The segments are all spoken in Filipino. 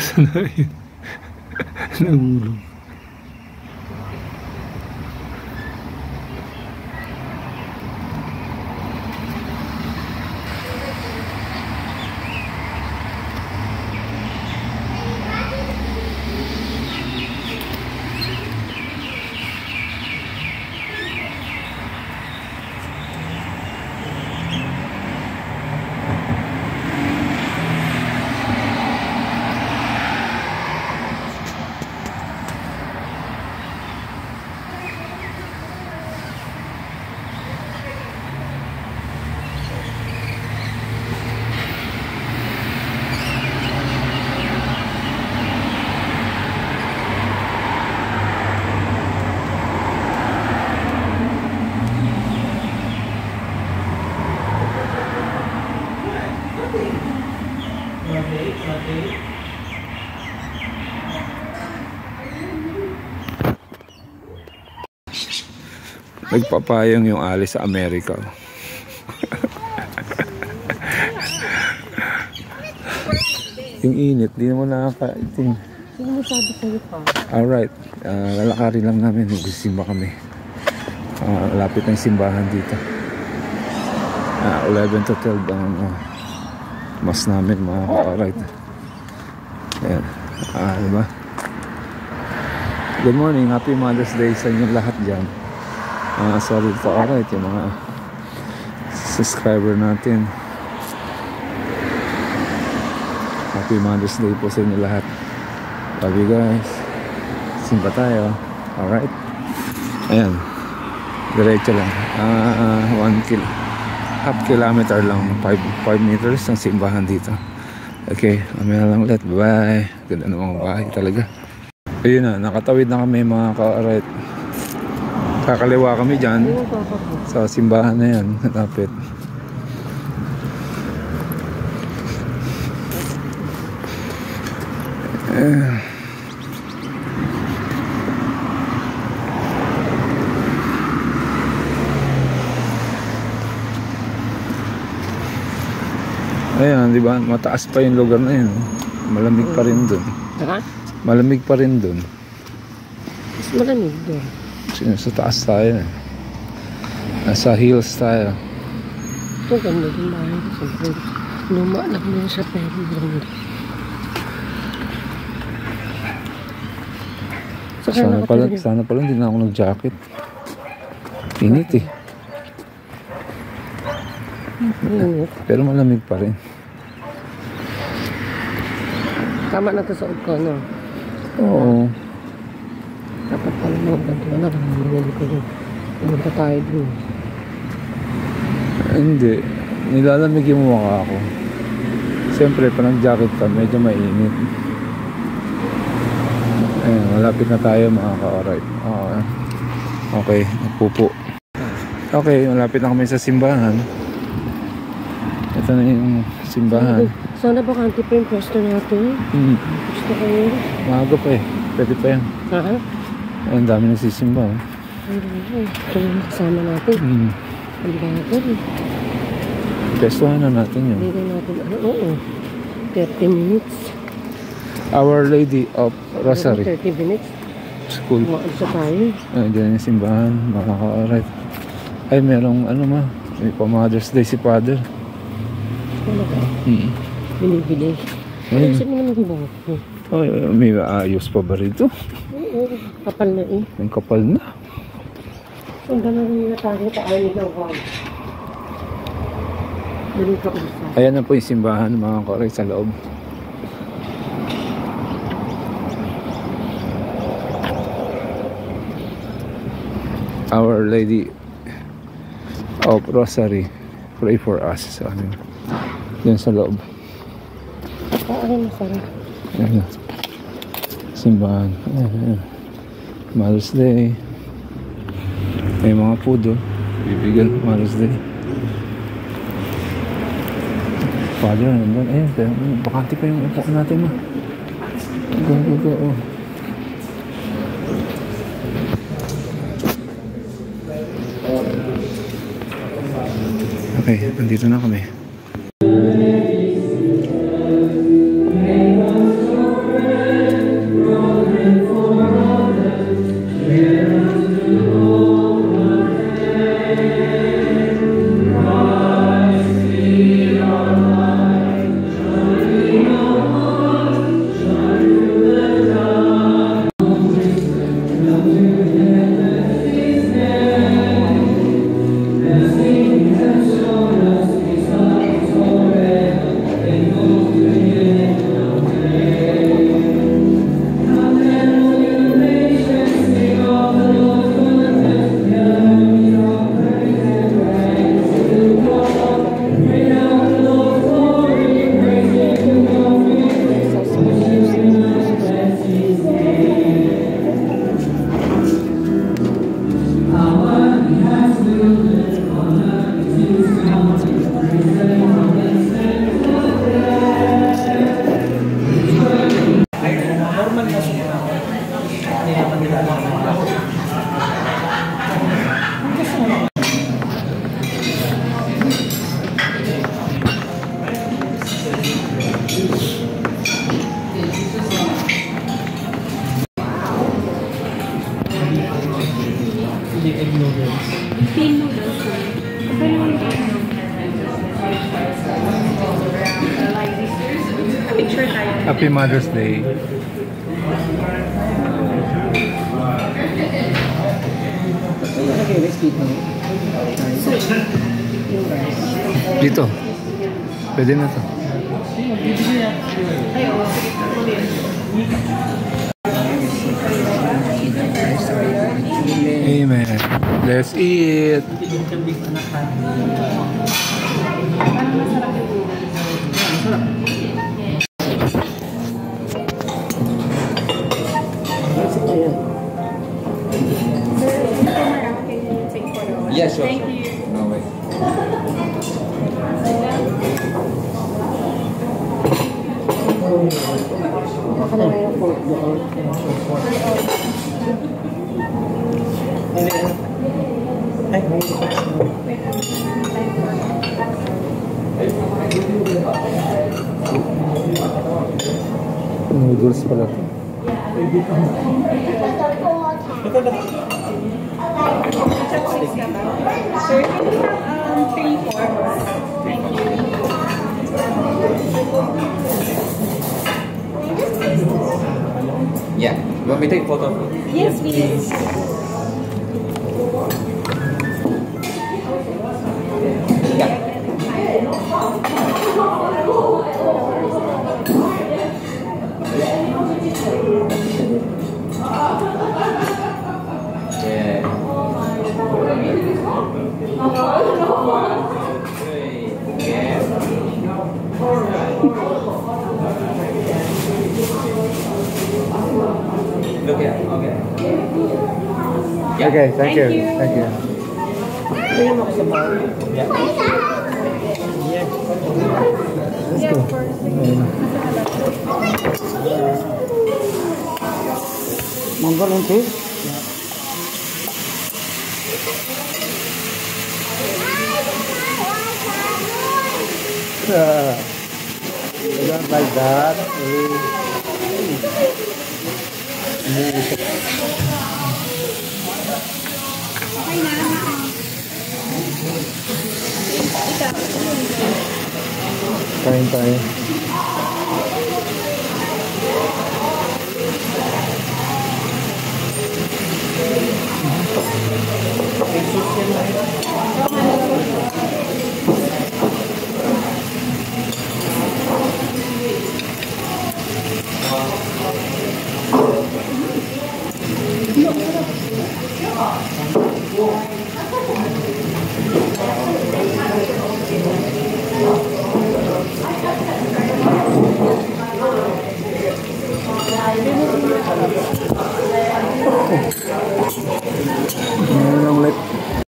Asan na yun? Nahulog. Nagpapayang yung alis sa Amerika. Yung init, di naman nakakaitin. Sino masabi sa'yo pa? Alright, lalakarin lang namin. Nagsisimba kami. Lapit ng simbahan dito. 11 to 12 ang mas namin mga ka-alright. Ayan. Diba? Good morning, happy Mother's Day sa inyong lahat dyan. Sorry to alright, yung mga subscriber natin. Happy Mother's Day po sa inyo lahat. Love you guys. Simba tayo. Alright. Ayan. Diretso lang. 1 kilometer lang. 5 meters ang simbahan dito. Okay. Mamaya lang ulit. Bye. Ganda ng mga bahay talaga. Ayun na. Nakatawid na kami mga ka-alright. Kakaliwa kami dyan. Sa simbahan na yan. Lapit. Ayan, di ba? Mataas pa yung lugar na yun. Malamig pa rin dun. Malamig pa rin dun. Mas malamig dun. Sa taas tayo. Nasa hills tayo. Ito, ganda din bahay. Luma lang din siya pero ganda. Sana pala hindi na ako nag-jacket. Init eh. Pero malamig pa rin. Tama na ito sa ko, no? Oo. Dapat pala mga ganito na. Nangyali ko yun. Pumunta tayo dun. Hindi. Nilalamig yung mukha ako. Siyempre, pa nag-jacket ka, medyo mainit. Ayan, malapit na tayo mga ka-alright. Okay, nagpupo. Okay, malapit na kami sa simbahan. Ito na yung simbahan. Sana bakante pa yung pwesto natin. Gusto ko yun. Maaga pa eh. Pwede pa yan. Ang dami nagsisimba. Ito yung kasama natin. Ang bagal. Pwestuhan na natin yun. Hindi na natin. Oo. 30 minutes. Our Lady of Rosary. 30 minutes. School. Maalsa tayo. Diyan yung simbahan. Makaka-alright. Ay, merong ano ma. May pa Mother's Day si Father. Ano ka? Binibili. Kasi mo naman ba? May ayos pa ba rito? Oo. Kapal na eh. Ang kapal na. Sundan na rin na tayo. Tayo ng wall. Ayan na po yung simbahan mga ka-alright sa loob. Our Lady of Rosary, pray for us. So, yan sa loob. Ay, masarap. Ayan. Simbahan. Ayan. Mother's Day. May mga food bibigyan Mother's Day. Father, nandun. Ayan, bakante pa yung upuan natin ma. Go. Okay, nandito na kami. Happy Mother's Day. Dito. Pwede na to. Amen. Let's eat. Yes, sure. Thank you. No way. Noodles pala to. Sir, can we have 3 forms? Thank you. Yeah. You want me to take photo? Yes, please. Yeah. Look here. Okay. Yeah. Okay, thank you. you. Thank you. Let's Yeah, go. of course. Mango lang ito. You don't like that? Kain tayo.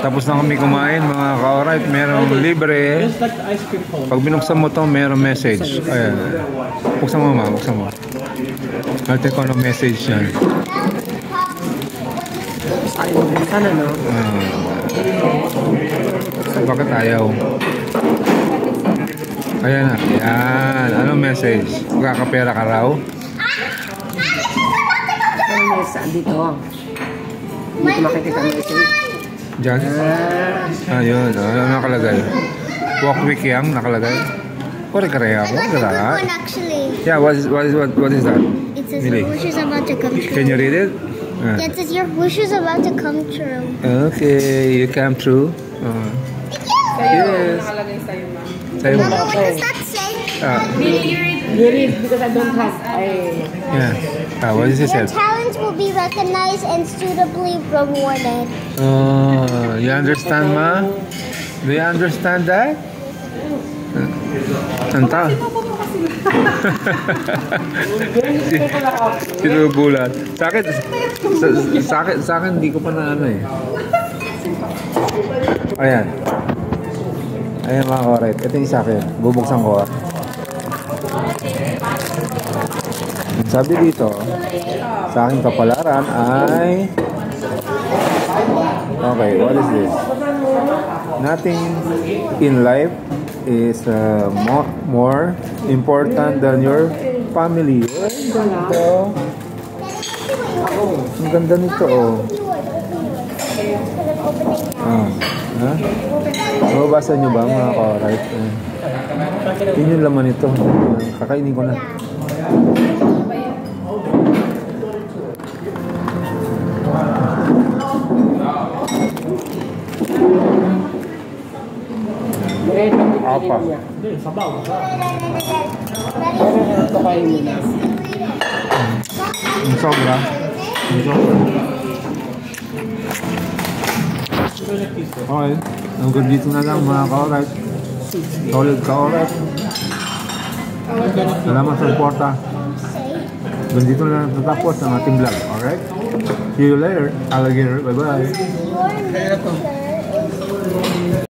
Tapos na kami kumain mga ka-alright, merong libre. Pag binuksan mo to, merong message. Ayan. Buksan mo ma, buksan mo. Natin ko ng message yan. Sana no? Bakit ayaw? Ayan na. Yan. Anong message? Magkakapera ka raw? Ano may saan dito? Hindi ko makikita ang message. Diyan? Ayun. Ano nakalagay? Walk week yang nakalagay? Kore kare ako? I got the good one actually. Yeah, what is that? It says Really? your wish is about to come true. Can you read it? Yeah, it says your wish is about to come true. Okay, you come true. Yes. Nakalagay sa'yo, ma'am. Sa'yo mo. Mama, what does that say? You read because I don't have. Yeah. What does it say? Your talents will be recognized and suitably rewarded. Oh, you understand, ma? Do you understand that? Anta? Sinubulat. Sa akin, hindi ko pa na ano eh. Ayan. Ayan mga correct. Ito yung sa akin. Bubuksan ko. Sabi dito, sa aking kapalaran ay... Okay, what is this? Nothing in life is more important than your family. Ang ganda nito, oh. Mababasa nyo ba mga ka-right? Yun yung laman nito. Kakainin ko na. Red ang Apa. niya. Pero ito kayo muna. Yung sobra. Yung sobra. Okay. Hanggang dito na lang mga ka-alright. Solid ka-alright. Salamat sa suporta. Hanggang dito na lang tatapos ang ating vlog. Alright? See you later, alligator. Bye-bye. Your nature is